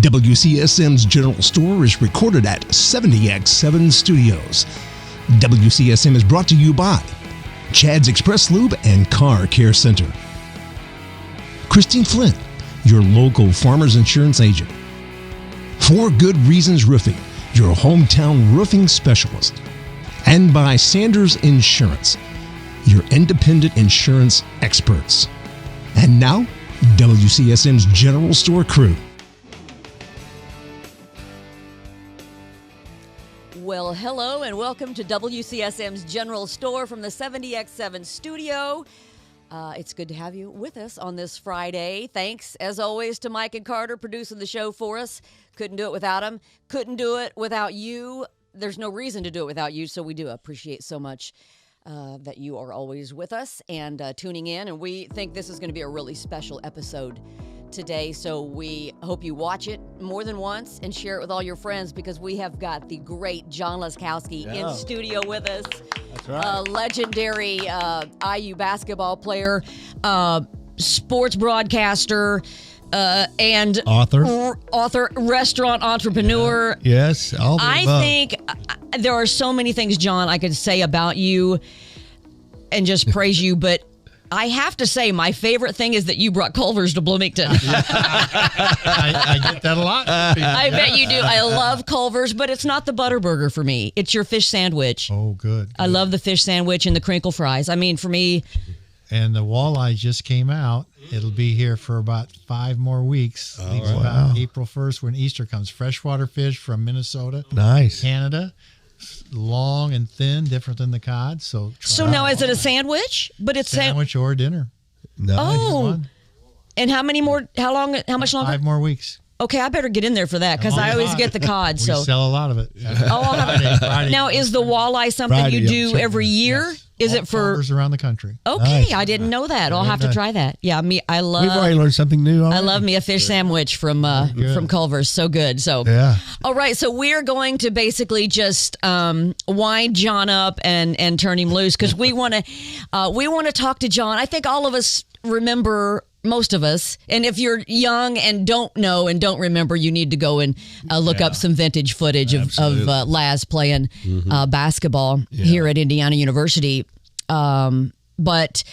WCSM's General Store is recorded at 70X7 Studios. WCSM is brought to you by Chad's Express Lube and Car Care Center. Christine Flynn, your local farmer's insurance agent. For Good Reasons Roofing, your hometown roofing specialist. And by Sanders Insurance, your independent insurance experts. And now, WCSM's General Store crew. Well, hello and welcome to WCSM's General Store from the 70X7 studio. It's good to have you with us on this Friday. Thanks, as always, to Mike and Carter producing the show for us. Couldn't do it without them. Couldn't do it without you. There's no reason to do it without you, so we do appreciate so much that you are always with us and tuning in. And we think this is going to be a really special episode today, so we hope you watch it more than once and share it with all your friends, because we have got the great John Laskowski in studio with us. That's right. Legendary IU basketball player, sports broadcaster, and author, restaurant entrepreneur. Yeah. Yes, all the above. think there are so many things, John, I could say about you and just praise you, but I have to say, my favorite thing is that you brought Culver's to Bloomington. I get that a lot. I bet you do. I love Culver's, but it's not the butter burger for me. It's your fish sandwich. Oh, good. I love the fish sandwich and the crinkle fries. I mean, for me. And the walleye just came out. It'll be here for about 5 more weeks. I think it's about April 1st when Easter comes. Freshwater fish from Minnesota. Nice. Canada. Long and thin, different than the cod. So now is it a sandwich? But it's sandwich or dinner. Nice. Oh. And how much longer? 5 more weeks. Okay, I better get in there for that, because I always get the cod. We sell a lot of it. Friday. Now, is the walleye something you do every year? Yes. Is it for Culver's around the country? Okay, Nice. I didn't know that. I'll have to try that. Yeah, We've already learned something new already. I love me a fish sandwich from Culver's. So good. So all right. So we're going to basically just wind John up and turn him loose, because we want to talk to John. I think all of us remember. Most of us, and if you're young and don't know and don't remember, you need to go and look up some vintage footage of Laz playing basketball here at Indiana University. But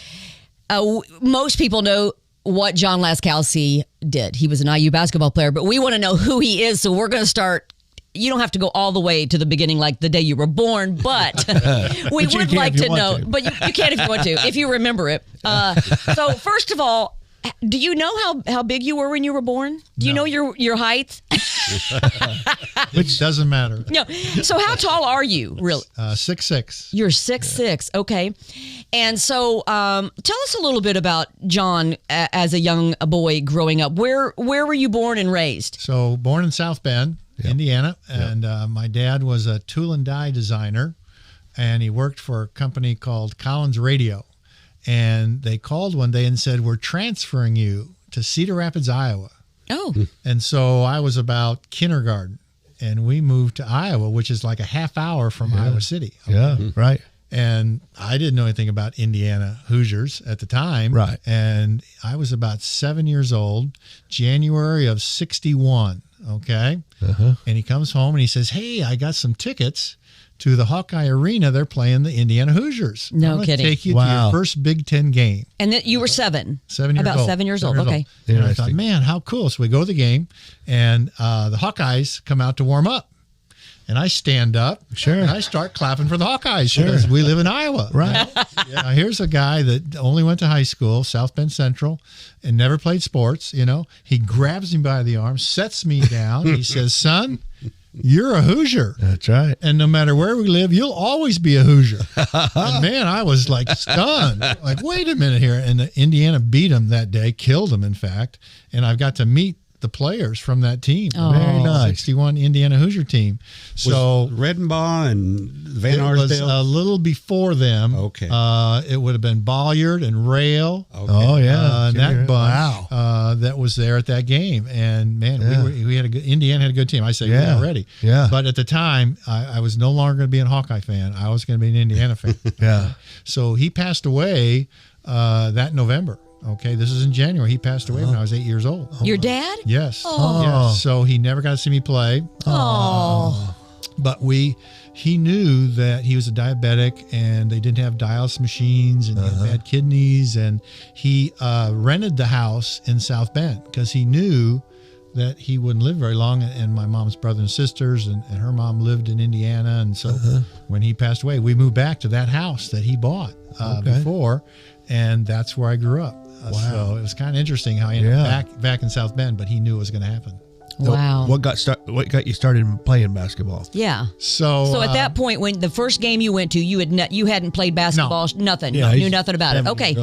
most people know what John Laskowski did. He was an IU basketball player, but we want to know who he is, so we're going to start. You don't have to go all the way to the beginning, like the day you were born, but we would like to know. But you can if you want to, if you remember it. So first of all, do you know how big you were when you were born? Do you know your height? Which doesn't matter. No. So how tall are you, really? 6'6". You're 6'6". Okay. And so tell us a little bit about John as a young boy growing up. Where were you born and raised? So born in South Bend, Indiana, and my dad was a tool and die designer, and he worked for a company called Collins Radio. And they called one day and said, "We're transferring you to Cedar Rapids, Iowa." Oh. And so I was about kindergarten, and we moved to Iowa, which is like a half hour from Iowa City. Okay? Yeah, right. And I didn't know anything about Indiana Hoosiers at the time. Right. And I was about 7 years old, January of 1961. Okay. And he comes home and he says, "Hey, I got some tickets to the Hawkeye Arena. They're playing the Indiana Hoosiers. No I'm kidding. Take you to your first Big Ten game." And then you were 7. 7 years old. About 7 years old. Okay. And I thought, man, how cool. So we go to the game, and the Hawkeyes come out to warm up. And I stand up, and I start clapping for the Hawkeyes because we live in Iowa. Right. Now, here's a guy that only went to high school, South Bend Central, and never played sports. He grabs me by the arm, sets me down. He says, "Son, you're a Hoosier." That's right. "And no matter where we live, you'll always be a Hoosier." And man, I was like stunned. Like, wait a minute here. And Indiana beat them that day, killed them, in fact. And I've got to meet the players from that team. Very nice. 61 Indiana Hoosier team. So Redenbaugh and Van Arsdale? It was a little before them. Okay. It would have been Bolliard and Rail. Okay. Oh, yeah. And that bunch that was there at that game. And, man, we had Indiana had a good team. I say, yeah, ready. Yeah. But at the time, I was no longer going to be a Hawkeye fan. I was going to be an Indiana fan. Yeah. So he passed away that November. Okay, this is in January. He passed away when I was 8 years old. Your dad? Yes. Oh. Yes. So he never got to see me play. Oh. But he knew that he was a diabetic and they didn't have dialysis machines and he had bad kidneys. And he rented the house in South Bend because he knew that he wouldn't live very long. And my mom's brother and sisters and her mom lived in Indiana. And so when he passed away, we moved back to that house that he bought before. And that's where I grew up. So it was kind of interesting how he ended up back in South Bend, but he knew it was going to happen. Wow. What got you started playing basketball? Yeah. So at that point, when the first game you went to, you hadn't played basketball, nothing. Yeah, knew nothing about it. Okay.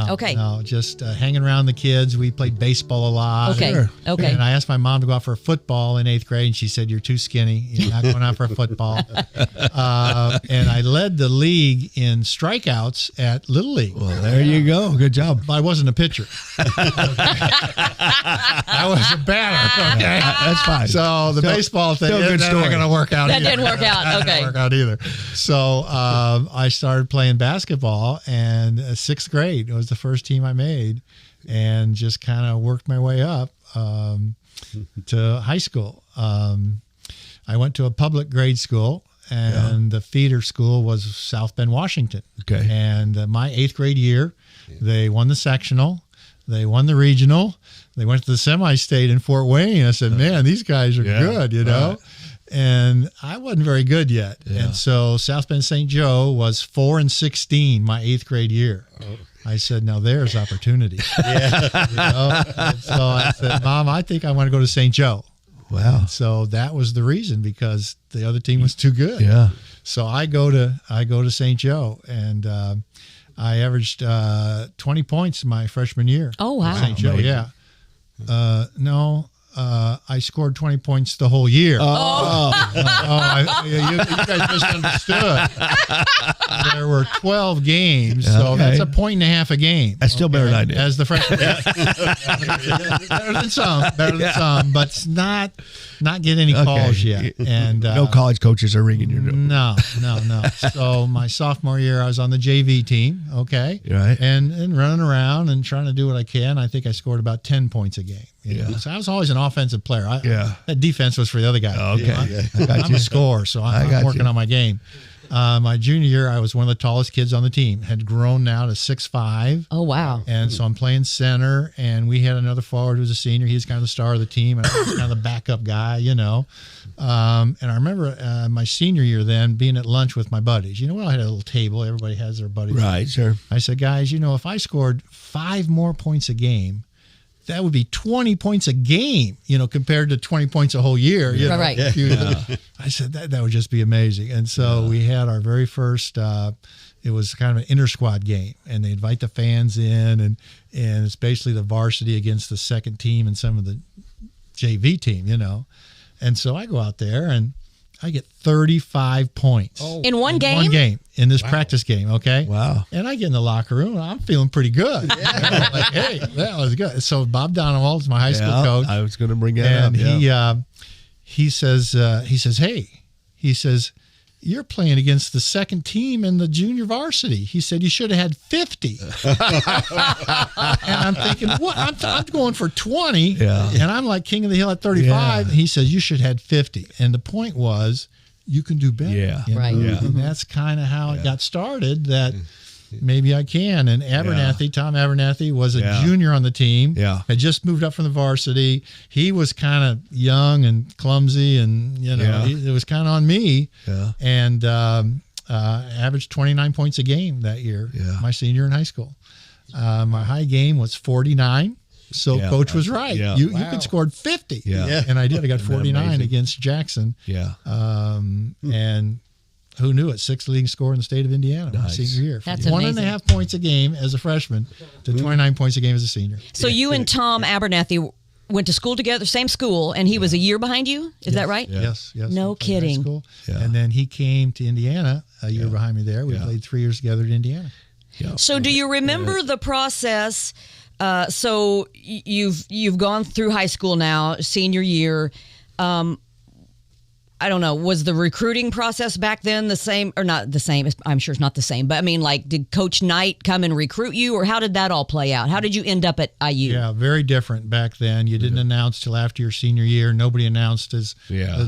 Okay. No, just hanging around the kids. We played baseball a lot. Okay. Sure. Okay. And I asked my mom to go out for football in 8th grade, and she said, "You're too skinny. You're not going out for football." And I led the league in strikeouts at Little League. Well, there you go. Good job. But I wasn't a pitcher. I was a batter. Okay. That's fine. So the baseball thing, still a good that's story. not going to work out. That either. didn't work out. That Okay. didn't work out either. So I started playing basketball, and 6th grade was the first team I made, and just kind of worked my way up to high school. I went to a public grade school, and the feeder school was South Bend, Washington. Okay. And my 8th grade year, they won the sectional, they won the regional. They went to the semi-state in Fort Wayne. I said, man, these guys are good, you know? Right. And I wasn't very good yet. Yeah. And so South Bend St. Joe was 4-16 my 8th grade year. Oh. I said, now there's opportunity. You know? And so I said, Mom, I think I want to go to St. Joe. Wow. And so that was the reason, because the other team was too good. Yeah. So I go to St. Joe, and I averaged 20 points my freshman year. Oh, wow. St. Joe, yeah. No, I scored 20 points the whole year. You guys misunderstood. There were 12 games, so that's a point and a half a game. That's still better than I did. As the freshman. Better than some, but not get any calls yet. And no college coaches are ringing your door. No. So my sophomore year, I was on the JV team, okay? Right. And running around and trying to do what I can. I think I scored about 10 points a game. You know? So I was always an offensive player. That defense was for the other guy. Okay. I'm a scorer, so I'm working on my game. My junior year, I was one of the tallest kids on the team. Had grown now to 6'5". Oh, wow. And so I'm playing center, and we had another forward who was a senior. He was kind of the star of the team, and I was kind of the backup guy, you know. And I remember my senior year then being at lunch with my buddies. You know, I had a little table. Everybody has their buddies. Right, sure. I said, guys, you know, if I scored 5 more points a game, that would be 20 points a game, you know, compared to 20 points a whole year. You know? Right. I said that would just be amazing. And so we had our very first, it was kind of an inter-squad game, and they invite the fans in, and it's basically the varsity against the second team and some of the JV team, you know. And so I go out there, and I get 35 points. In one game? One game, in this practice game, okay? Wow. And I get in the locker room, and I'm feeling pretty good. Yeah. Like, hey, that was good. So Bob Donewald is my high school coach. I was going to bring that up. And he says, hey, you're playing against the second team in the junior varsity. He said, you should have had 50. And I'm thinking, what? I'm going for 20, and I'm like king of the hill at 35. Yeah. And he says, you should have had 50. And the point was, you can do better. Yeah. You know? Right. Yeah. And that's kind of how it got started, that maybe I can. And Abernathy, Tom Abernathy, was a junior on the team. Yeah. Had just moved up from the varsity. He was kind of young and clumsy, and, you know, it was kind of on me. Yeah. And averaged 29 points a game that year, my senior in high school. My high game was 49. So coach was right. Yeah. You could score 50. Yeah. And I did. I got 49 against Jackson. Yeah. And who knew it? 6th leading scorer in the state of Indiana my senior year. That's amazing. 1.5 points a game as a freshman to 29 points a game as a senior. So you and Tom Abernathy went to school together, same school, and he was a year behind you? Is that right? Yes. No kidding. School. Yeah. And then he came to Indiana a year behind me there. We played 3 years together in Indiana. Yeah. So do you remember the process? So you've gone through high school now, senior year. I don't know, was the recruiting process back then the same or not the same? I'm sure it's not the same, but I mean, like, did Coach Knight come and recruit you, or how did that all play out? How did you end up at IU? Yeah, very different back then. You didn't announce till after your senior year. Nobody announced as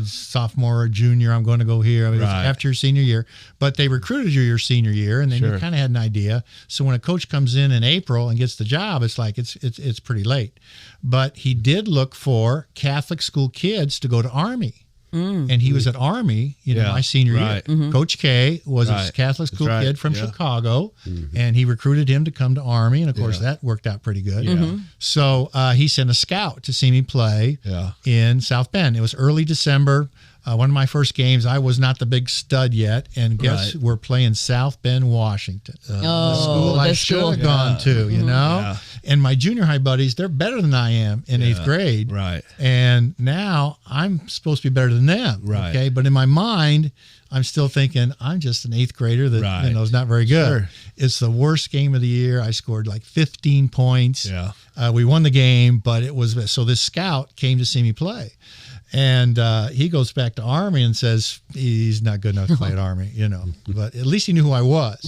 sophomore or junior, I'm going to go here. I mean, it was after your senior year. But they recruited you your senior year, and then you kind of had an idea. So when a coach comes in April and gets the job, it's like it's pretty late. But he did look for Catholic school kids to go to Army. And he was at Army, my senior year. Coach K was a Catholic school kid from Chicago, and he recruited him to come to Army, and of course that worked out pretty good. So he sent a scout to see me play in South Bend. It was early December. One of my first games, I was not the big stud yet, and guess we're playing South Bend, Washington. The school I should have gone to, you know? And my junior high buddies, they're better than I am in 8th grade. And now I'm supposed to be better than them. Okay, but in my mind, I'm still thinking I'm just an 8th grader that is not very good. It's the worst game of the year. I scored like 15 points. We won the game, but it was so this scout came to see me play. And he goes back to Army and says he's not good enough to play at Army, But at least he knew who I was,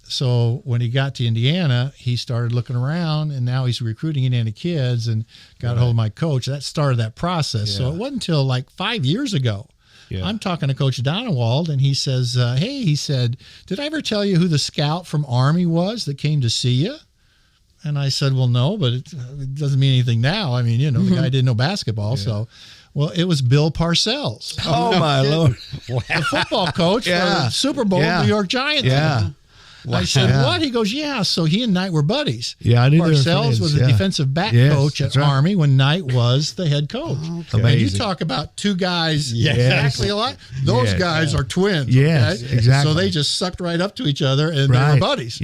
So when he got to Indiana, he started looking around, and now he's recruiting Indiana kids and got a hold of my coach. That started that process. So it wasn't until like 5 years ago. I'm talking to Coach Donewald, and he says, hey, he said, did I ever tell you who the scout from Army was that came to see you? And I said, well, no, but it doesn't mean anything now. I mean, the guy didn't know basketball. So, well, it was Bill Parcells. Oh, my Lord. The football coach for the Super Bowl New York Giants. I said, what? He goes, so he and Knight were buddies. I knew Parcells was the defensive back coach at Army when Knight was the head coach. And you talk about two guys exactly alike. Those guys are twins. Yes, exactly. So they just sucked right up to each other, and they were buddies.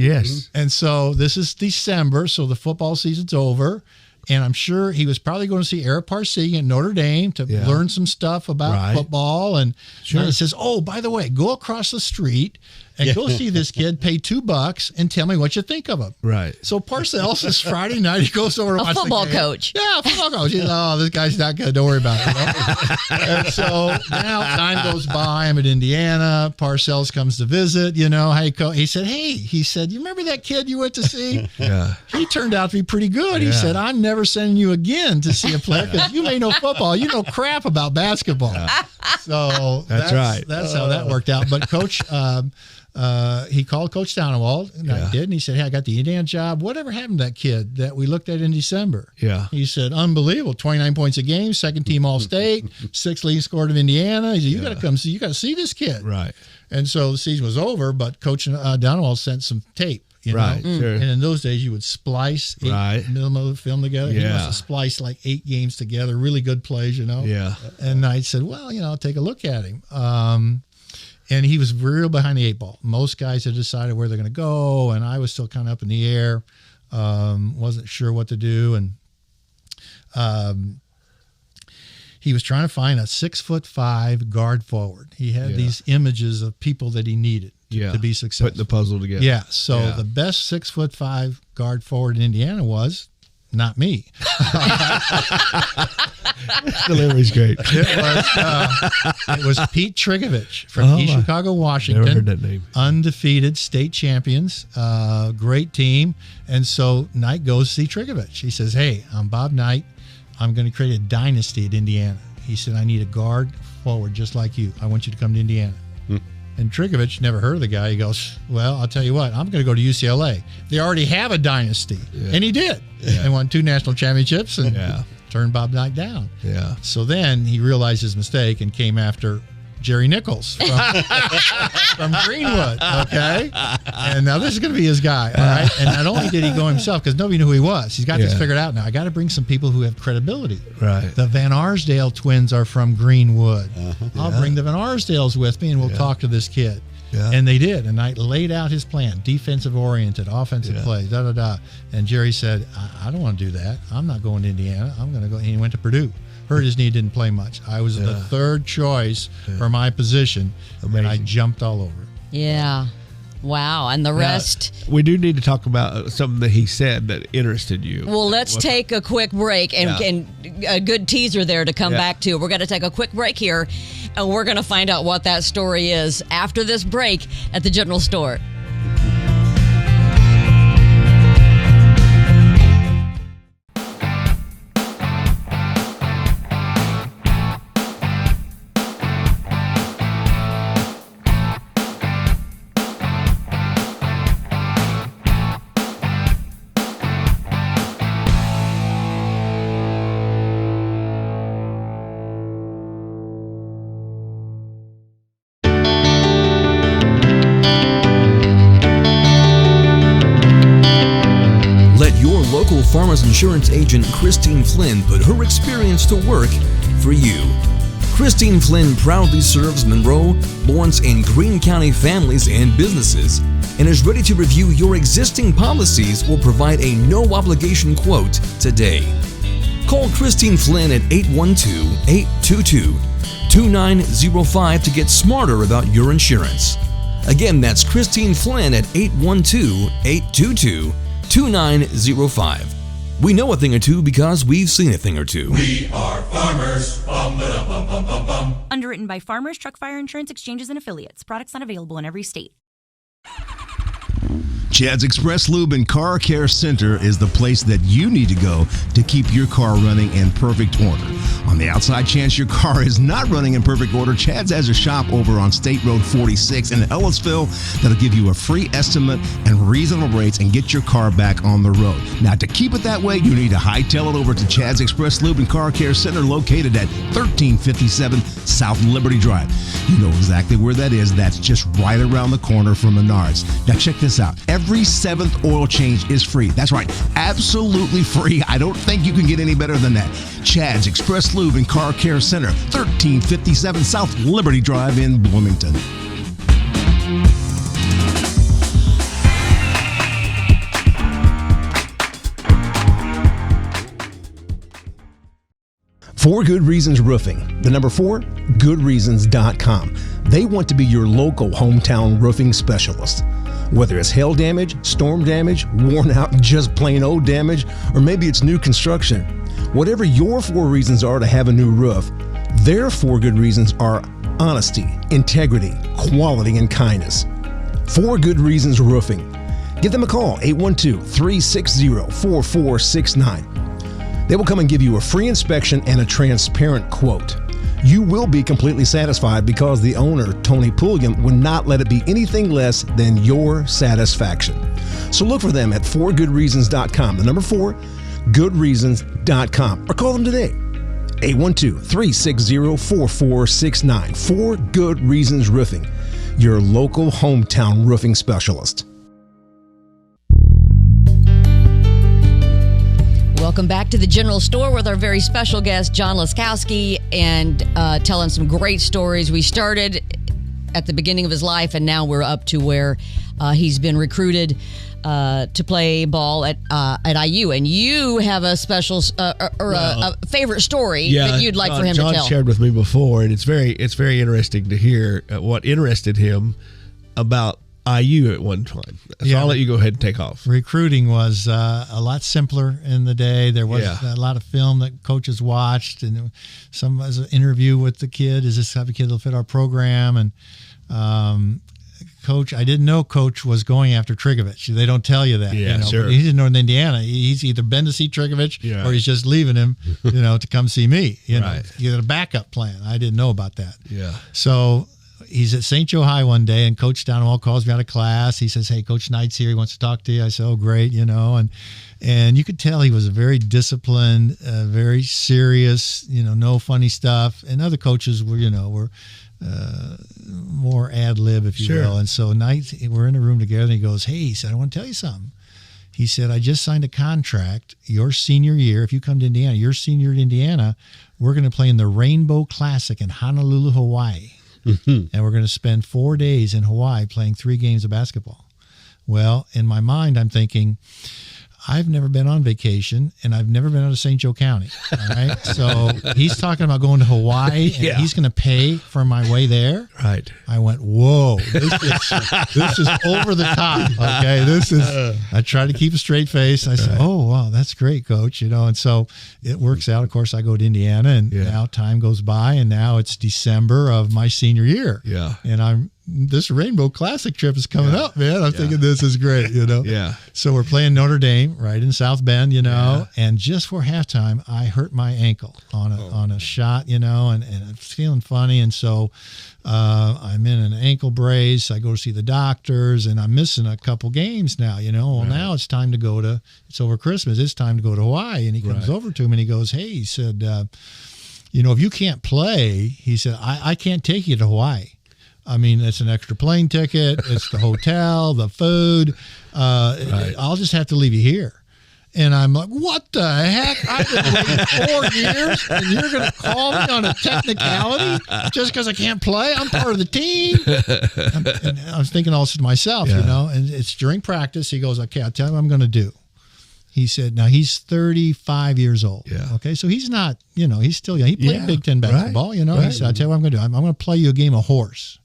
And so this is December, so the football season's over. And I'm sure he was probably going to see Eric Parsi at Notre Dame to learn some stuff about football. And he says, oh, by the way, go across the street and go see this kid, pay $2 and tell me what you think of him. So Parcells is Friday night. He goes over to watch football the game. Coach. Yeah, football coach. He's, this guy's not good. Don't worry about it. And so now time goes by. I'm at Indiana. Parcells comes to visit. He said, hey, you remember that kid you went to see? He turned out to be pretty good. He said, I'm never sending you again to see a player because you may know football. You know crap about basketball. So that's right. That's how that worked out. But Coach, he called Coach Donewald, and I did, and he said, hey, I got the Indiana job. Whatever happened to that kid that we looked at in December? He said, unbelievable, 29 points a game, second team All-State, 6th leading scorer of Indiana. He said, you got to come see, you got to see this kid. And so the season was over, but Coach Donewald sent some tape. Sure. And in those days, you would splice 8 millimeter film together. He must have spliced like 8 games together, really good plays, And I said, well, take a look at him. And he was real behind the 8 ball. Most guys had decided where they're going to go, and I was still kind of up in the air, wasn't sure what to do. And he was trying to find a 6'5" guard forward. He had these images of people that he needed to be successful. Put the puzzle together. So the best 6'5" guard forward in Indiana was not me. Delivery's great. It was Pete Trigovich from East Chicago, Washington. Never heard that name. Undefeated state champions, great team. And so Knight goes to see Trigovich. He says, hey, I'm Bob Knight. I'm going to create a dynasty at Indiana. He said, I need a guard forward just like you. I want you to come to Indiana. And Trigovich never heard of the guy. He goes, well, I'll tell you what, I'm going to go to UCLA. They already have a dynasty. And he did. And won 2 national championships and turned Bob Knight down. So then he realized his mistake and came after Jerry Nichols from Greenwood, okay? And now this is going to be his guy, all right? And not only did he go himself, because nobody knew who he was. He's got this figured out now. I got to bring some people who have credibility. The Van Arsdale twins are from Greenwood. I'll bring the Van Arsdales with me, and we'll talk to this kid. And they did. And I laid out his plan, defensive-oriented, offensive plays, da-da-da. And Jerry said, I don't want to do that. I'm not going to Indiana. I'm going to go. And he went to Purdue. Hurt his knee, didn't play much. I was the 3rd choice for my position, and I jumped all over it. Wow. And the rest. We do need to talk about something that he said that interested you. Well, let's take a quick break and a good teaser there to come back to. We're going to take a quick break here, and we're going to find out what that story is after this break at the General Store. Farmers Insurance agent Christine Flynn put her experience to work for you. Christine Flynn proudly serves Monroe, Lawrence, and Greene County families and businesses and is ready to review your existing policies or provide a no-obligation quote today. Call Christine Flynn at 812-822-2905 to get smarter about your insurance. Again, that's Christine Flynn at 812-822-2905. We know a thing or two because we've seen a thing or two. We are farmers. Bum, ba-dum, bum, bum, bum, bum. Underwritten by Farmers Truck Fire Insurance Exchanges and Affiliates. Products not available in every state. Chad's Express Lube and Car Care Center is the place that you need to go to keep your car running in perfect order. On the outside chance your car is not running in perfect order, Chad's has a shop over on State Road 46 in Ellisville that'll give you a free estimate and reasonable rates and get your car back on the road. Now, to keep it that way, you need to hightail it over to Chad's Express Lube and Car Care Center located at 1357 South Liberty Drive. You know exactly where that is. That's just right around the corner from Menards. Now, check this out. Every 7th oil change is free. That's right, absolutely free. I don't think you can get any better than that. Chad's Express Lube and Car Care Center, 1357 South Liberty Drive in Bloomington. For Good Reasons Roofing. The number 4, goodreasons.com. They want to be your local hometown roofing specialist. Whether it's hail damage, storm damage, worn out, just plain old damage, or maybe it's new construction. Whatever your 4 reasons are to have a new roof, their 4 good reasons are honesty, integrity, quality, and kindness. For Good Reasons Roofing. Give them a call, 812-360-4469. They will come and give you a free inspection and a transparent quote. You will be completely satisfied because the owner, Tony Pulliam, would not let it be anything less than your satisfaction. So look for them at forgoodreasons.com. The number 4, goodreasons.com. Or call them today, 812-360-4469. For Good Reasons Roofing, your local hometown roofing specialist. Welcome back to the General Store with our very special guest, John Laskowski, and telling some great stories. We started at the beginning of his life, and now we're up to where he's been recruited to play ball at IU. And you have a special a favorite story that you'd like for him John to tell. John shared with me before, and it's very interesting to hear what interested him about IU at one time. So I'll let you go ahead and take off. Recruiting was a lot simpler in the day. There was a lot of film that coaches watched, and some was an interview with the kid. Is this type of kid that'll fit our program? And Coach, I didn't know Coach was going after Trigovich. They don't tell you that. Yeah, sure. He's in Northern Indiana. He's either been to see Trigovich or he's just leaving him, to come see me. Right. He had a backup plan. I didn't know about that. Yeah. So he's at St. Joe High one day, and Coach Downwell calls me out of class. He says, "Hey, Coach Knight's here. He wants to talk to you." I said, "Oh, great," and you could tell he was very disciplined, very serious, no funny stuff. And other coaches were more ad lib, if you will. And so Knight, we're in a room together, and he goes, "Hey," he said, "I want to tell you something." He said, "I just signed a contract. Your senior year, if you come to Indiana, your senior year in Indiana, we're going to play in the Rainbow Classic in Honolulu, Hawaii." And we're going to spend 4 days in Hawaii playing 3 games of basketball. Well, in my mind, I'm thinking, I've never been on vacation, and I've never been out of St. Joe County. All right. So he's talking about going to Hawaii, and he's going to pay for my way there. Right. I went, whoa, this is over the top. Okay. I try to keep a straight face. I said, oh, wow, that's great, Coach. And so it works out. Of course, I go to Indiana, and now time goes by, and now it's December of my senior year. Yeah. And this Rainbow Classic trip is coming up, man. I'm thinking this is great, Yeah. So we're playing Notre Dame right in South Bend, and just for halftime, I hurt my ankle on a shot, and it's feeling funny. And so I'm in an ankle brace. I go to see the doctors, and I'm missing a couple games now, Well, now it's time to it's over Christmas. It's time to go to Hawaii. And he comes over to me and he goes, hey, he said, if you can't play, he said, I can't take you to Hawaii. I mean, it's an extra plane ticket. It's the hotel, the food. I'll just have to leave you here. And I'm like, what the heck? I've been waiting 4 years, and you're going to call me on a technicality just because I can't play? I'm part of the team. And I was thinking also to myself, and it's during practice. He goes, okay, I'll tell you what I'm going to do. He said, now he's 35 years old. Yeah. Okay. So he's not, he's still young. He played Big Ten basketball, He said, I'll tell you what I'm going to do. I'm going to play you a game of horse.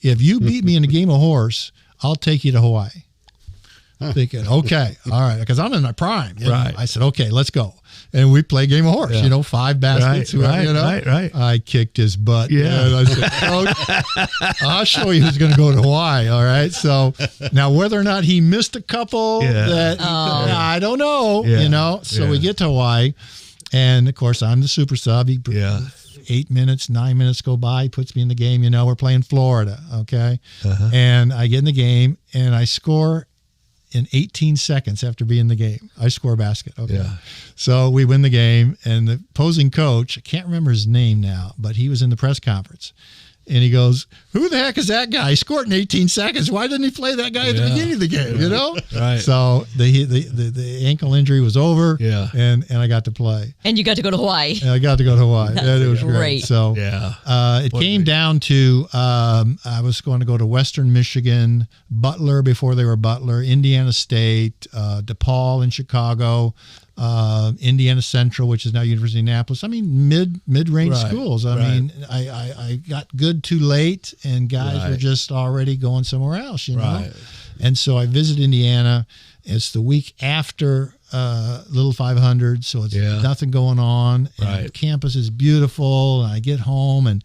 If you beat me in a game of horse, I'll take you to Hawaii. Thinking, okay, all right, because I'm in my prime. Right. I said, okay, let's go. And we play game of horse, 5 baskets. Right. I kicked his butt. Yeah. And I said, okay, I'll show you who's going to go to Hawaii. All right. So now whether or not he missed a couple I don't know, So we get to Hawaii. And, of course, I'm the super sub. 8 minutes, 9 minutes go by. He puts me in the game. We're playing Florida, okay? And I get in the game, and I score in 18 seconds after being in the game. I score a basket, okay? Yeah. So we win the game, and the opposing coach, I can't remember his name now, but he was in the press conference. And he goes, who the heck is that guy? He scored in 18 seconds. Why didn't he play that guy at the beginning of the game, Right. So the ankle injury was over, and I got to play. And you got to go to Hawaii. And I got to go to Hawaii. It was great. Great. So it came down to I was going to go to Western Michigan, Butler before they were Butler, Indiana State, DePaul in Chicago, Indiana Central, which is now University of Annapolis. I mean, mid-range schools. I mean, I got good too late, and guys were just already going somewhere else, know. And so I visited Indiana. It's the week after Little 500, so it's nothing going on. And the campus is beautiful. And I get home and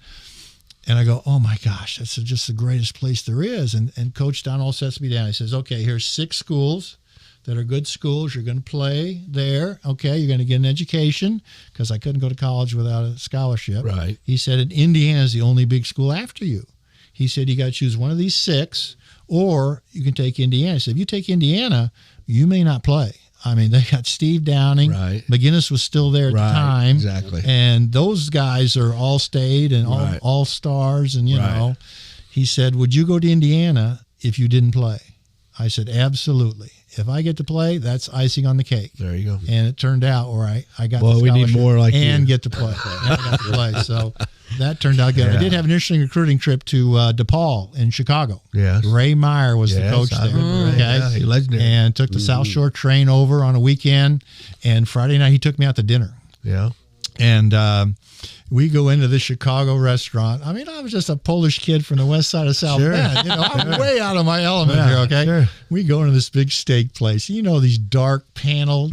I go, oh my gosh, that's just the greatest place there is. And Coach Donald sets me down. He says, okay, here's 6 schools that are good schools. You're going to play there. Okay, you're going to get an education, because I couldn't go to college without a scholarship. Right. He said, and Indiana is the only big school after you. He said, you got to choose one of these 6, or you can take Indiana. He said, if you take Indiana, you may not play. I mean, they got Steve Downing. Right. McGinnis was still there at the time. Exactly. And those guys are all state and all stars. And, you know, he said, would you go to Indiana if you didn't play? I said, absolutely. If I get to play, that's icing on the cake. There you go. And it turned out where I got the we scholarship need more like and you. get to play. And I got to play. So that turned out good. Yeah. I did have an interesting recruiting trip to DePaul in Chicago. Yes. Ray Meyer was the coach I there. remember Ray. Yeah, he's legendary. And took the South Shore train over on a weekend. And Friday night, he took me out to dinner. Yeah. And we go into this Chicago restaurant. I mean, I was just a Polish kid from the west side of South Bend. You know, I'm way out of my element here, okay? Sure. We go into this big steak place. You know, these dark panel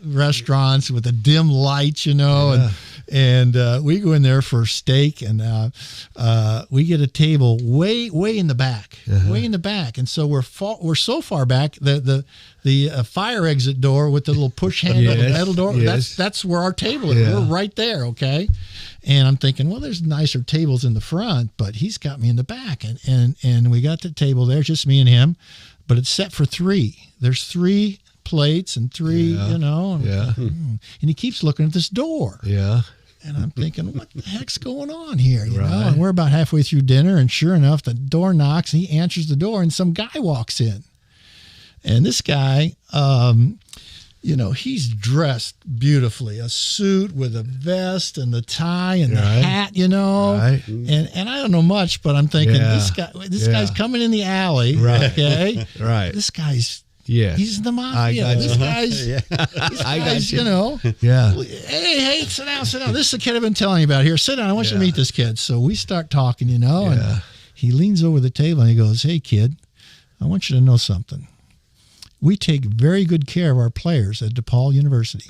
restaurants with the dim lights, you know, and we go in there for steak, and we get a table way in the back, way in the back. And so we're so far back that the fire exit door with the little push handle, the metal door, that's where our table is. We're right there, okay? And I'm thinking, well, there's nicer tables in the front, but he's got me in the back. And we got the table there, just me and him, but it's set for 3. There's 3 plates and 3, you know. And he keeps looking at this door. Yeah. And I'm thinking, what the heck's going on here? You know, and we're about halfway through dinner, and sure enough, the door knocks, and he answers the door, and some guy walks in. And this guy, you know, he's dressed beautifully, a suit with a vest and the tie and the hat, you know. Right. And I don't know much, but I'm thinking this guy's coming in the alley, okay? Right. This guy's Yes. He's the mafia. This guy's, Yeah. Hey, sit down. This is the kid I've been telling you about here. Sit down. I want you to meet this kid. So we start talking, and he leans over the table and he goes, hey, kid, I want you to know something. We take very good care of our players at DePaul University.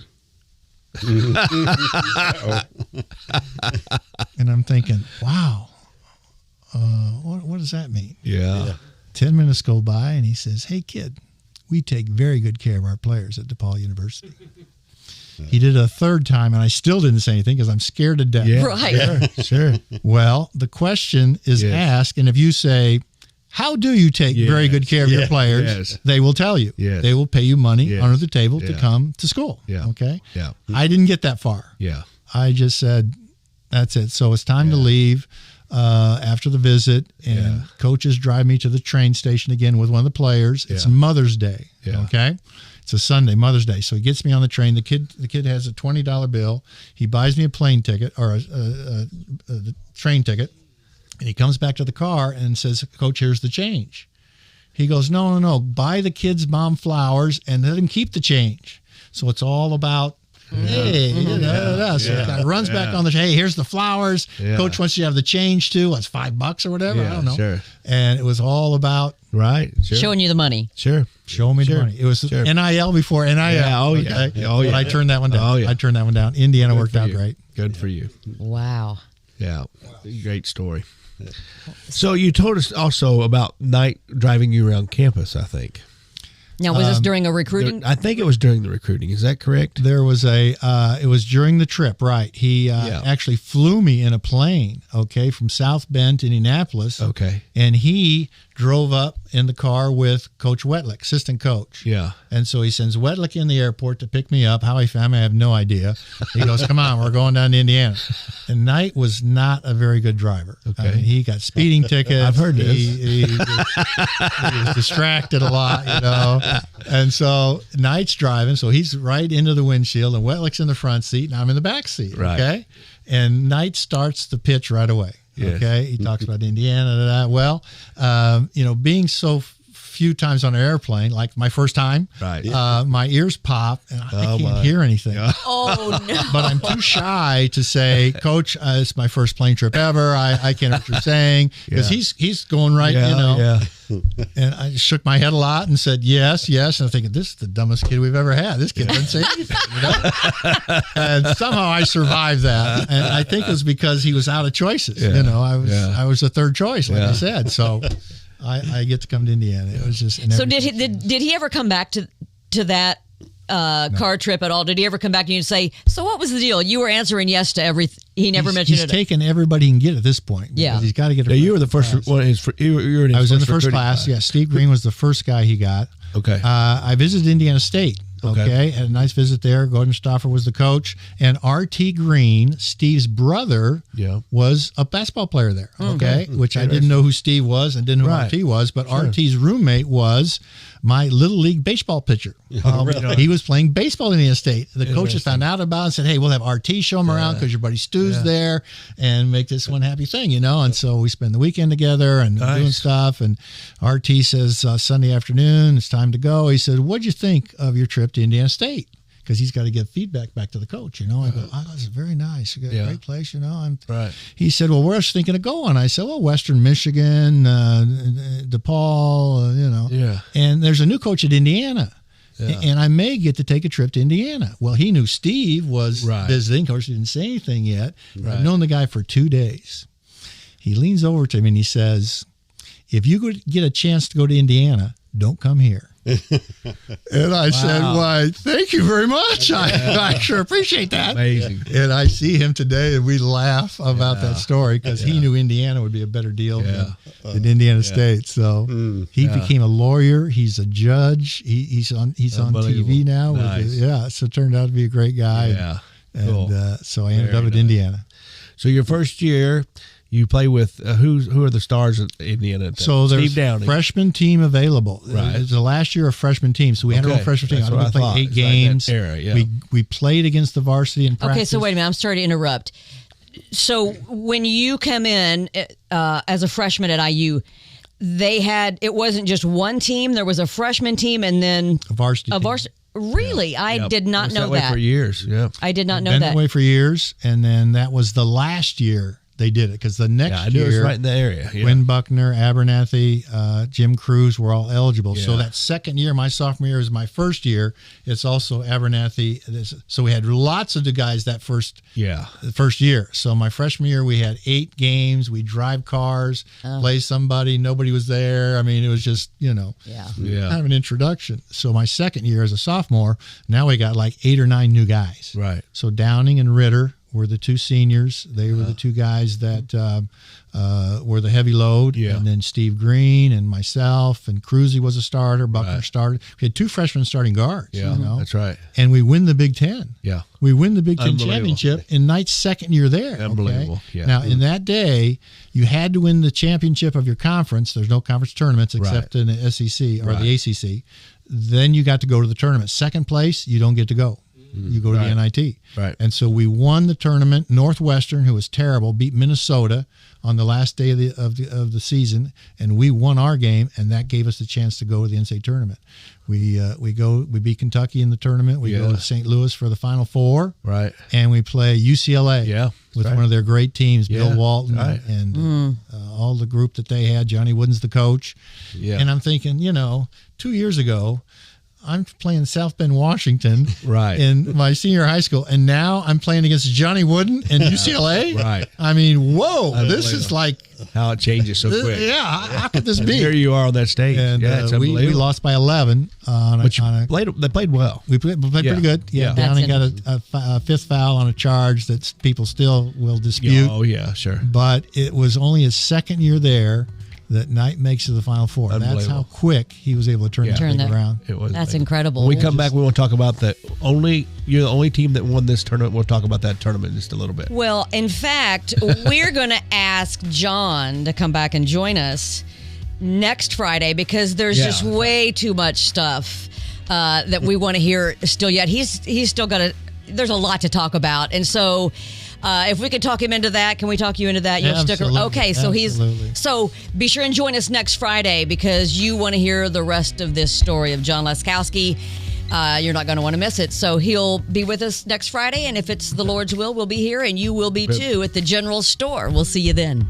And I'm thinking, wow, what does that mean? Yeah. 10 minutes go by and he says, hey, kid, we take very good care of our players at DePaul University. He did it a third time, and I still didn't say anything because I'm scared to death. Yeah. Right. Sure. Well, the question is asked, and if you say, how do you take very good care of your players? They will tell you. They will pay you money under the table to come to school. Okay? Yeah. I didn't get that far. Yeah. I just said, that's it. So it's time to leave after the visit, and coaches drive me to the train station again with one of the players. It's Mother's Day. Okay? It's a Sunday, Mother's Day. So he gets me on the train. The kid has a $20 bill. He buys me a plane ticket or a train ticket. And he comes back to the car and says, Coach, here's the change. He goes, no. Buy the kid's mom flowers and let him keep the change. So it's all about, So the guy runs back on the, hey, here's the flowers. Yeah. Coach wants you to have the change too. What's $5 or whatever? I don't know. Sure. And it was all about showing you the money. Sure. Show me the money. It was NIL before NIL. Yeah. Oh, okay? yeah. Oh, yeah. But I turned that one down. Oh, yeah. I turned that one down. Indiana worked out great. Good for you. Wow. Yeah. Great story. So you told us also about night driving you around campus, I think. Now, was this during a recruiting? I think it was during the recruiting. Is that correct? There was it was during the trip, right. He actually flew me in a plane, from South Bend to Indianapolis. Okay. And he drove up in the car with Coach Wetlick, assistant coach. Yeah. And so he sends Wetlick in the airport to pick me up. How he found me, I have no idea. He goes, come on, we're going down to Indiana. And Knight was not a very good driver. Okay. I mean, he got speeding tickets. I've heard this. He was distracted a lot, And so Knight's driving, so he's right into the windshield, and Wetlick's in the front seat, and I'm in the back seat. Right. Okay. And Knight starts the pitch right away. Yes. Okay. He talks about Indiana. Well, being so few times on an airplane, like my first time, right? My ears pop and I can't hear anything. Oh no! But I'm too shy to say, Coach, it's my first plane trip ever. I can't know what you're saying because he's going right, And I shook my head a lot and said yes. And I'm thinking, this is the dumbest kid we've ever had. This kid doesn't say anything, And somehow I survived that, and I think it was because he was out of choices. I was the third choice, like I said. So I get to come to Indiana. It was just so. Did he ever come back to that car trip at all? Did he ever come back to you and say, so what was the deal? You were answering yes to everything. He never mentioned it. He's taken everybody he can get at this point. Yeah. He's got to get it. You were the first one. I was in the first class. Yeah. Steve Green was the first guy he got. Okay. I visited Indiana State. Okay. Had a nice visit there. Gordon Stauffer was the coach. And R.T. Green, Steve's brother, was a basketball player there. Okay. Which I didn't know who Steve was and didn't know who R.T. was. But R.T.'s roommate was my little league baseball pitcher. He was playing baseball in Indiana State. The coaches found out about it and said, hey, we'll have R.T. show him around because your buddy Stu's there and make this one happy thing, And so we spend the weekend together and doing stuff. And R.T. says Sunday afternoon, it's time to go. He said, what'd you think of your trip to Indiana State? Because he's got to give feedback back to the coach, I go, this is very nice. You got a great place, He said, well, where else are you thinking of going? I said, well, Western Michigan, DePaul, And there's a new coach at Indiana. Yeah. And I may get to take a trip to Indiana. Well, he knew Steve was visiting. Of course, he didn't say anything yet. I've known the guy for 2 days. He leans over to me and he says, if you could get a chance to go to Indiana, don't come here. And I said, why, thank you very much. I sure appreciate that. Amazing. And I see him today and we laugh about that story because he knew Indiana would be a better deal than Indiana State. So he became a lawyer. He's a judge. He's on TV now. Nice. So it turned out to be a great guy. Yeah. And Cool. So I ended up at Indiana. So your first year, you play with who are the stars at Indiana? So there's Steve Downing. freshman team available. Right. It's the last year of freshman team. So we had our own freshman team. I played 8 games. Era, we played against the varsity in practice. Okay, so wait a minute. I'm sorry to interrupt. So when you come in as a freshman at IU, it wasn't just one team. There was a freshman team and then A varsity team. Really? Yeah. I did not know way that. for years. Yeah. I did not know Been that. that way for years, and then that was the last year they did it, because the next I knew year, it was right in the area. Yeah. Wynn Buckner, Abernathy, Jim Cruz were all eligible. So Yeah. that second year, my sophomore year, is my first year. It's also Abernathy. So we had lots of the guys that first year. So my freshman year, we had 8 games. We drive cars, play somebody. Nobody was there. I mean, it was just, kind of an introduction. So my second year as a sophomore, now we got like 8 or 9 new guys. Right. So Downing and Ritter were the 2 seniors. They were the 2 guys that were the heavy load. Yeah. And then Steve Green and myself, and Cruzy was a starter. Buckner started. We had 2 freshmen starting guards. Yeah, that's right. And we win the Big Ten. Yeah. We win the Big Ten championship in Knight's second year there. Unbelievable. Okay? Yeah. Now, in that day, you had to win the championship of your conference. There's no conference tournaments except in the SEC or the ACC. Then you got to go to the tournament. Second place, you don't get to go. You go to the NIT. Right. And so we won the tournament. Northwestern, who was terrible, beat Minnesota on the last day of the season, and we won our game, and that gave us the chance to go to the NCAA tournament. We beat Kentucky in the tournament. We go to St. Louis for the Final Four. Right. And we play UCLA. Yeah. With one of their great teams, Yeah. Bill Walton Right. all the group that they had. Johnny Wooden's the coach. Yeah. And I'm thinking, 2 years ago, I'm playing South Bend, Washington, in my senior high school, and now I'm playing against Johnny Wooden and UCLA. Right. I mean, whoa! This is like how it changes so quick. Yeah, how could this be? Here you are on that stage, and it's we unbelievable. lost by 11. They played well. We played pretty good. Yeah, Downing got a 5th foul on a charge that people still will dispute. Oh yeah, sure. But it was only his second year there that Knight makes it to the Final Four. That's how quick he was able to turn that around. It was. That's incredible. When we come back, we want to talk about you're the only team that won this tournament. We'll talk about that tournament in just a little bit. Well, in fact, we're going to ask John to come back and join us next Friday, because there's just way too much stuff that we want to hear still yet. He's still got there's a lot to talk about. And so if we could talk him into that, can we talk you into that? You'll stick around. Okay, so so be sure and join us next Friday, because you want to hear the rest of this story of John Laskowski. You're not going to want to miss it. So he'll be with us next Friday, and if it's the Lord's will, we'll be here, and you will be too at the General Store. We'll see you then.